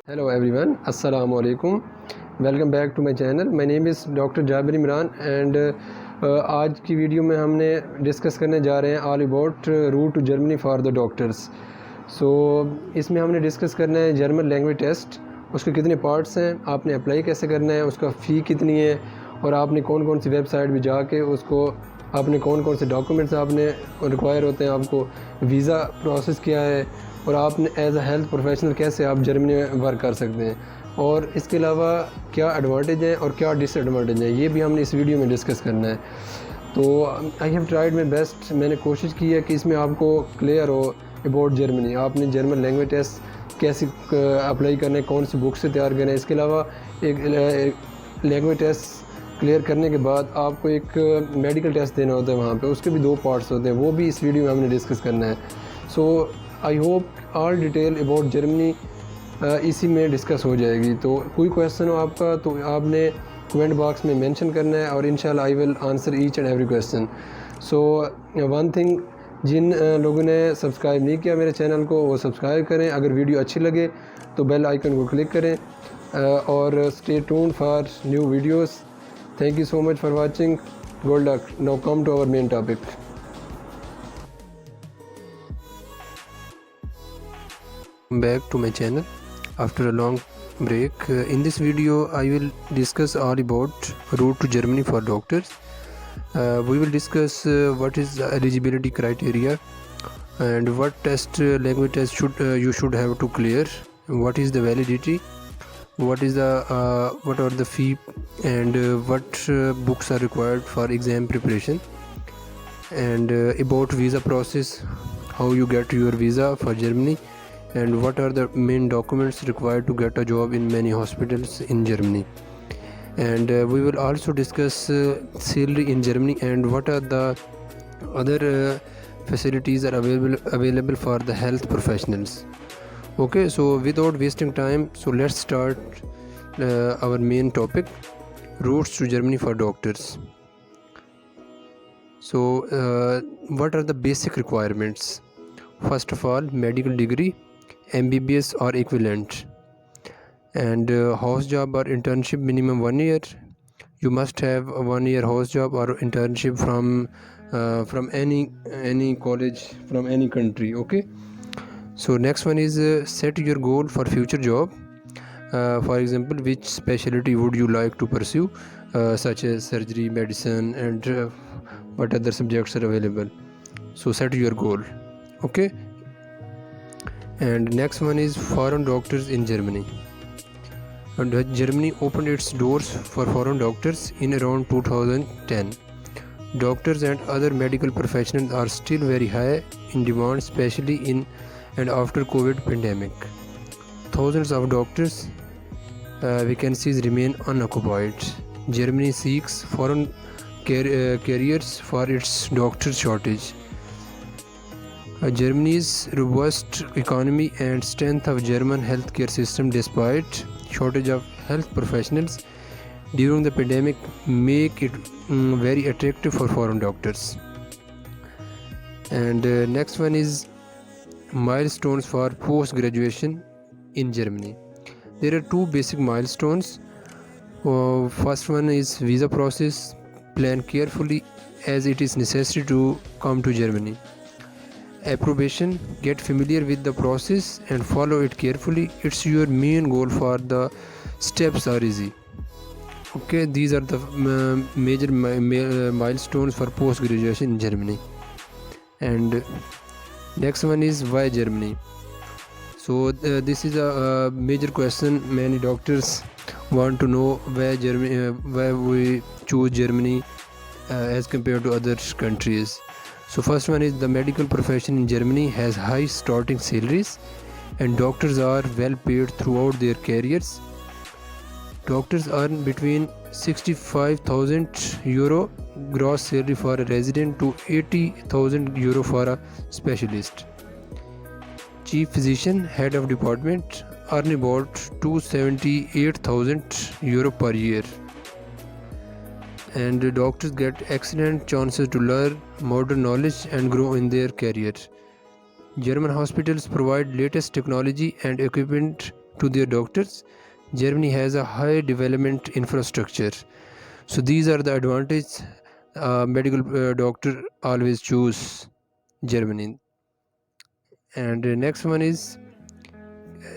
Hello everyone, Assalamu alaikum. Welcome back to my channel. My name is Dr. Jabir Imran and آج کی video میں ہم نے discuss کرنے جا رہے ہیں all about route to Germany for the doctors. So اس میں ہم نے ڈسکس کرنا ہے جرمن لینگویج ٹیسٹ، اس کے کتنے پارٹس ہیں، آپ نے اپلائی کیسے کرنا ہے، اس کا فی کتنی ہے، اور آپ نے کون کون سی ویب سائٹ پہ جا کے اس کو آپ نے کون کون سے ڈاکومنٹس آپ نے ریکوائر ہوتے ہیں، آپ کو ویزا پروسیس کیا ہے، اور آپ نے ایز اے ہیلتھ پروفیشنل کیسے آپ جرمنی میں ورک کر سکتے ہیں، اور اس کے علاوہ کیا ایڈوانٹیج ہیں اور کیا ڈس ایڈوانٹیج ہیں، یہ بھی ہم نے اس ویڈیو میں ڈسکس کرنا ہے. تو I have tried my best, میں نے کوشش کی ہے کہ اس میں آپ کو کلیئر ہو اباؤٹ جرمنی، آپ نے جرمن لینگویج ٹیسٹ کیسے اپلائی کرنا ہے، کون سی بک سے تیار کرنا ہے. اس کے علاوہ ایک لینگویج ٹیسٹ کلیئر کرنے کے بعد آپ کو ایک میڈیکل ٹیسٹ دینا ہوتا ہے وہاں پہ، اس کے بھی 2 پارٹس ہوتے ہیں، وہ بھی اس ویڈیو میں ہم نے ڈسکس کرنا ہے. So I hope all detail about Germany اسی میں ڈسکس ہو جائے گی. تو کوئی کویشچن ہو آپ کا تو آپ نے کمنٹ باکس میں مینشن کرنا ہے، اور انشاءاللہ I will answer each and every question. So one thing, جن لوگوں نے سبسکرائب نہیں کیا میرے چینل کو وہ سبسکرائب کریں، اگر ویڈیو اچھی لگے تو بیل آئیکن کو کلک کریں، اور stay tuned for new videos. Thank you so much for watching. Good luck. Now come to our main topic. Back to my channel after a long break. In this video I will discuss all about route to Germany for doctors. We will discuss what is the eligibility criteria and what language test you should have to clear, what is the validity, what are the fee, and what books are required for exam preparation, and about visa process, how you get your visa for Germany, and what are the main documents required to get a job in many hospitals in Germany. And we will also discuss salary in Germany and what are the other facilities are available for the health professionals. Okay, so without wasting time, so let's start our main topic, routes to Germany for doctors. So what are the basic requirements? First of all, medical degree, MBBS or equivalent, and house job or internship minimum 1 year. You must have a 1 year house job or internship from any college from any country. Okay, so next one is set your goal for future job. For example, which specialty would you like to pursue, such as surgery, medicine, and what other subjects are available. So set your goal. Okay. And next one is foreign doctors in Germany. And Germany opened its doors for foreign doctors in around 2010. Doctors and other medical professionals are still very high in demand, especially in and after COVID pandemic. Thousands of doctors vacancies remain unoccupied. Germany seeks foreign carriers for its doctor shortage. Germany's robust economy and strength of German healthcare system despite shortage of health professionals during the pandemic make it very attractive for foreign doctors. And next one is milestones for post-graduation in Germany. There are 2 basic milestones. First one is visa process. Plan carefully as it is necessary to come to Germany. Approbation, get familiar with the process and follow it carefully. It's your main goal, for the steps are easy. Okay, these are the major milestones for post graduation in Germany. And next one is why Germany. So this is a major question. Many doctors want to know why we choose Germany as compared to other countries. So first one is the medical profession in Germany has high starting salaries and doctors are well paid throughout their careers. Doctors earn between 65,000 euro gross salary for a resident to 80,000 euro for a specialist. Chief physician, head of department earn about 278,000 euro per year. And doctors get excellent chances to learn modern knowledge and grow in their career. German hospitals provide latest technology and equipment to their doctors. Germany has a high development infrastructure. So these are the advantages medical doctor always choose Germany. And next one is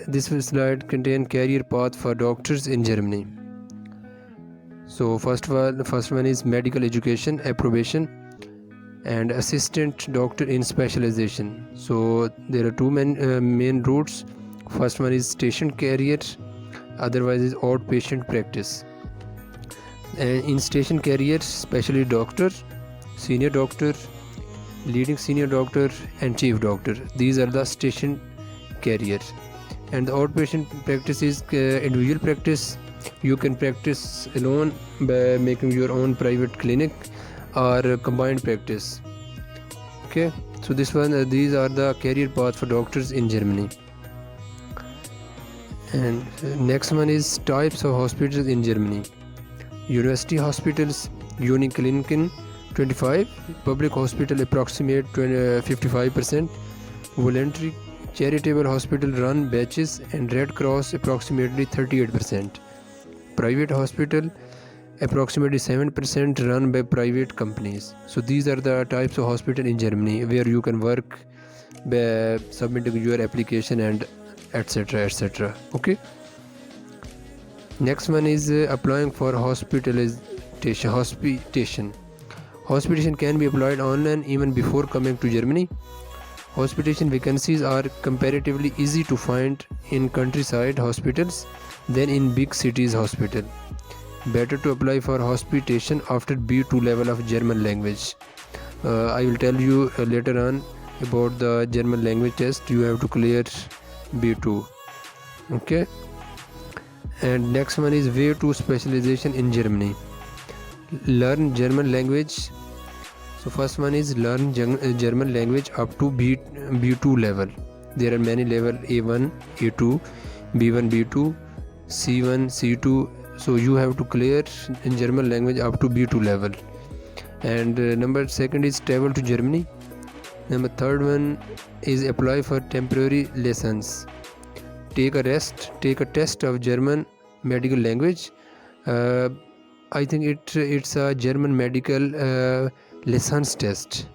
this slide contain career path for doctors in Germany. So first one is medical education approbation and assistant doctor in specialization. So there are two main routes. First one is station career, otherwise is outpatient practice. And in station career, specialty doctor, senior doctor, leading senior doctor and chief doctor, these are the station career. And the outpatient practice is individual practice. You can practice alone by making your own private clinic or combined practice. Okay, so these are the career path for doctors in Germany. And next one is types of hospitals in Germany. University hospitals, Unikliniken 25, public hospital approximate 55%, voluntary charitable hospital run batches and Red Cross approximately 38%. Private hospital approximately 7% run by private companies. So these are the types of hospital in Germany where you can work by submitting your application and etc. Okay. Next one is applying for hospitation. Hospitation can be applied online even before coming to Germany. Hospitation vacancies are comparatively easy to find in countryside hospitals than in big cities hospital. Better to apply for hospitation after B2 level of German language. I will tell you later on about the German language test. You have to clear B2. Okay. And next one is way to specialization in Germany. Learn German language. So first one is learn German language up to B2 level. There are many level: A1, A2, B1, B2, C1, C2. So you have to clear in German language up to B2 level. And number second is travel to Germany. Number third one is apply for temporary lessons. Take a test of German medical language. I think it's a German medical lessons test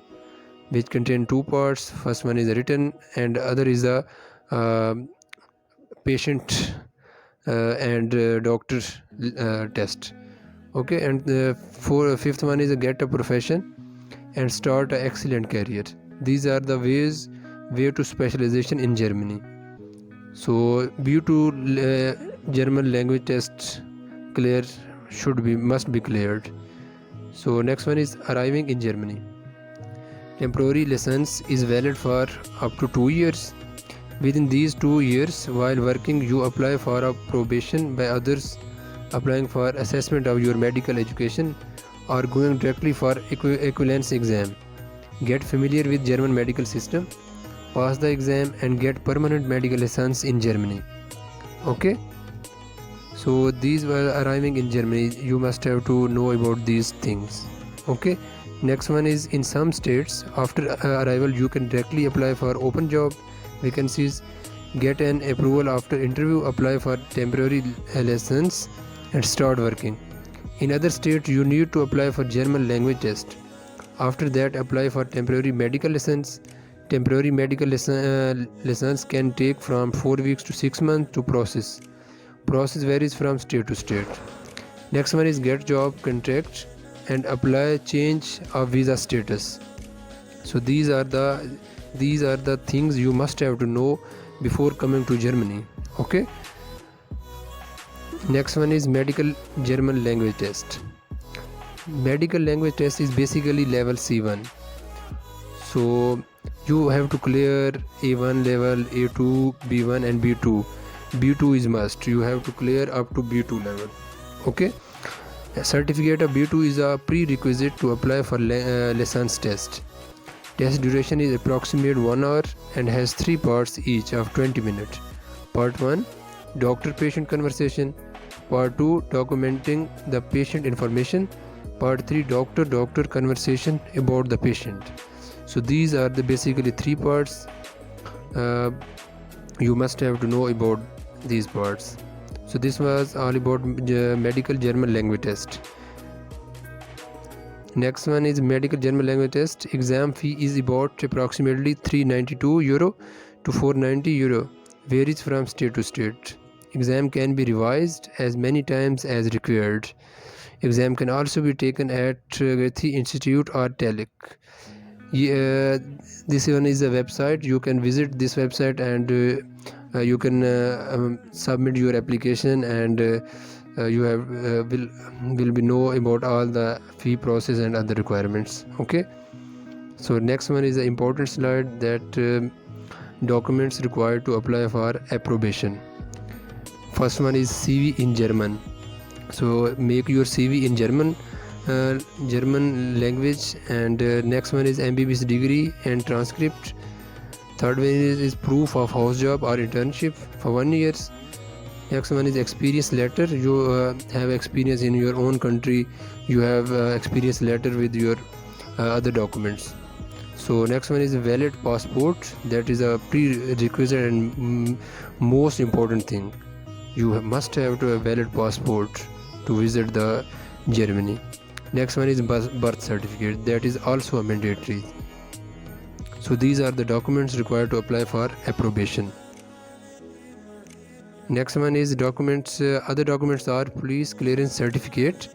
which contain two parts. First one is written and other is a patient and doctor test. Okay. And the fifth one is a get a profession and start an excellent career. These are the way to specialization in Germany. So B2 German language test must be cleared. So next one is arriving in Germany. Temporary license is valid for up to 2 years. Within these 2 years, while working, you apply for a probation by others applying for assessment of your medical education or going directly for equivalence exam. Get familiar with German medical system, pass the exam and get permanent medical license in Germany. Okay. So these were arriving in Germany. You must have to know about these things. Okay. Next one is in some states after arrival you can directly apply for open job vacancies, get an approval after interview, apply for temporary license and start working. In other states you need to apply for German language test. After that apply for temporary medical license. Temporary medical license can take from 4 weeks to 6 months to process. Process varies from state to state. Next one is get job contract and apply change of visa status. So these are the things you must have to know before coming to Germany. Okay. Next one is medical German language test. Medical language test is basically level C1. So you have to clear A1 level, A2, B1 and B2. B2 is must. You have to clear up to B2 level. Okay. A certificate of B2 is a prerequisite to apply for license test. Test duration is approximate 1 hour and has 3 parts each of 20 minutes. Part 1, doctor-patient conversation. Part 2, documenting the patient information. Part 3, doctor-doctor conversation about the patient. So these are the basically 3 parts you must have to know about these parts. So this was all about medical German language test. Next one is medical German language test. Exam fee is about approximately €392 to €490, varies from state to state. Exam can be revised as many times as required. Exam can also be taken at Goethe Institute or TELC. This one is a website. You can visit this website and you can submit your application, and you have will be know about all the fee process and other requirements. Okay, so next one is the important slide, that documents required to apply for approbation. First one is CV in German. So make your CV in German language. And next one is MBBS degree and transcript. Third one is proof of house job or internship for 1 year. Next one is experience letter. You have experience in your own country, you have experience letter with your other documents. So next one is valid passport. That is a prerequisite and most important thing. You must have to have valid passport to visit the Germany. Next one is birth certificate. That is also a mandatory. So these are the documents required to apply for approbation. Next one is documents. Other documents are police clearance certificate,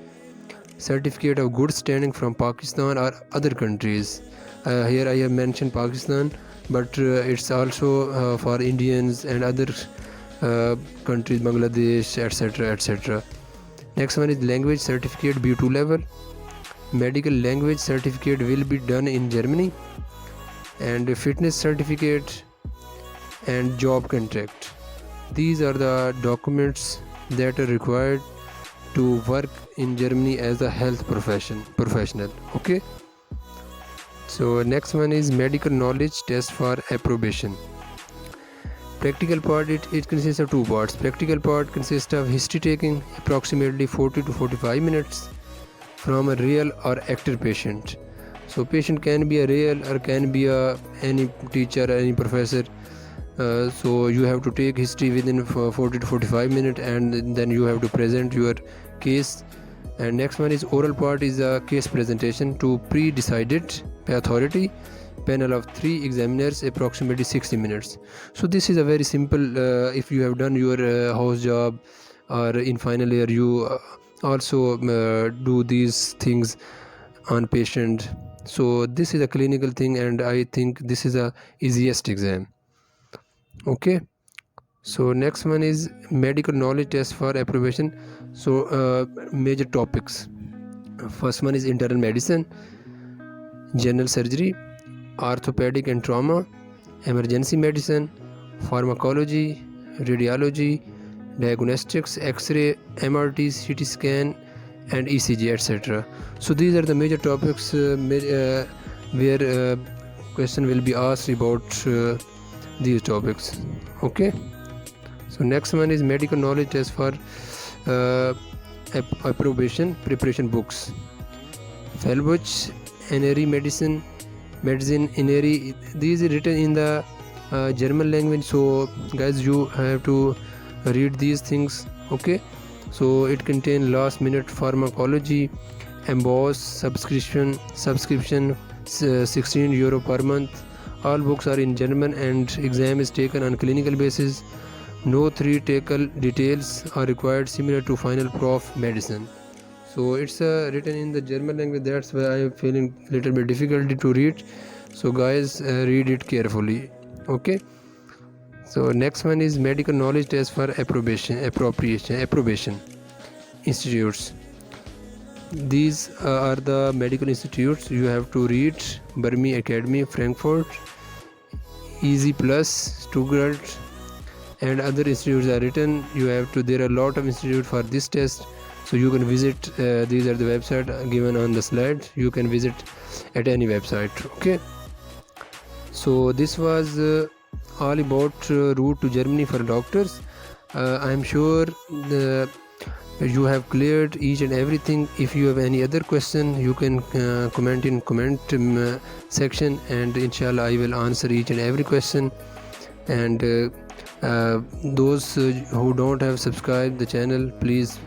certificate of good standing from Pakistan or other countries. Here I have mentioned Pakistan, but it's also for Indians and other countries, Bangladesh, etc., etc. Next one is language certificate B2 level. Medical language certificate will be done in Germany. And fitness certificate and job contract. These are the documents that are required to work in Germany as a health professional. Okay. So next one is medical knowledge test for approbation. Practical part, it consists of 2 parts. Practical part consists of history taking, approximately 40 to 45 minutes, from a real or active patient. So patient can be a real or can be any teacher, any professor. So you have to take history within 40 to 45 minutes, and then you have to present your case. And next one is oral part, is a case presentation to pre-decided authority panel of 3 examiners, approximately 60 minutes. So this is a very simple. If you have done your house job or in final year, you also do these things on patient. So this is a clinical thing, and I think this is the easiest exam. Okay. So next one is medical knowledge test for approbation. So major topics. First one is internal medicine, general surgery, orthopedic and trauma, emergency medicine, pharmacology, radiology, diagnostics, X-ray, MRT, CT scan, and ECG, etc. So these are the major topics where question will be asked about these topics. Okay. So next one is medical knowledge test for approbation preparation books. Felbuch, Inneri medicine Inneri. These are written in the German language. So guys, you have to read these things. Okay. So it contains last minute pharmacology, emboss subscription €16 per month. All books are in German, and exam is taken on clinical basis. No theoretical details are required, similar to final prof medicine. So it's written in the German language. That's why I am feeling little bit difficulty to read. So guys, read it carefully. Okay. So next one is medical knowledge test for approbation institutes. These are the medical institutes you have to read: Birmingham Academy, Frankfurt, Easy Plus, Stuttgart, and other institutes are written. You have to. There are a lot of institutes for this test, so you can visit. These are the website given on the slide. You can visit at any website. Okay. So this was all about route to Germany for doctors. I am sure you have cleared each and everything. If you have any other question, you can comment in comment section, and inshallah I will answer each and every question. And Those who don't have subscribed the channel, please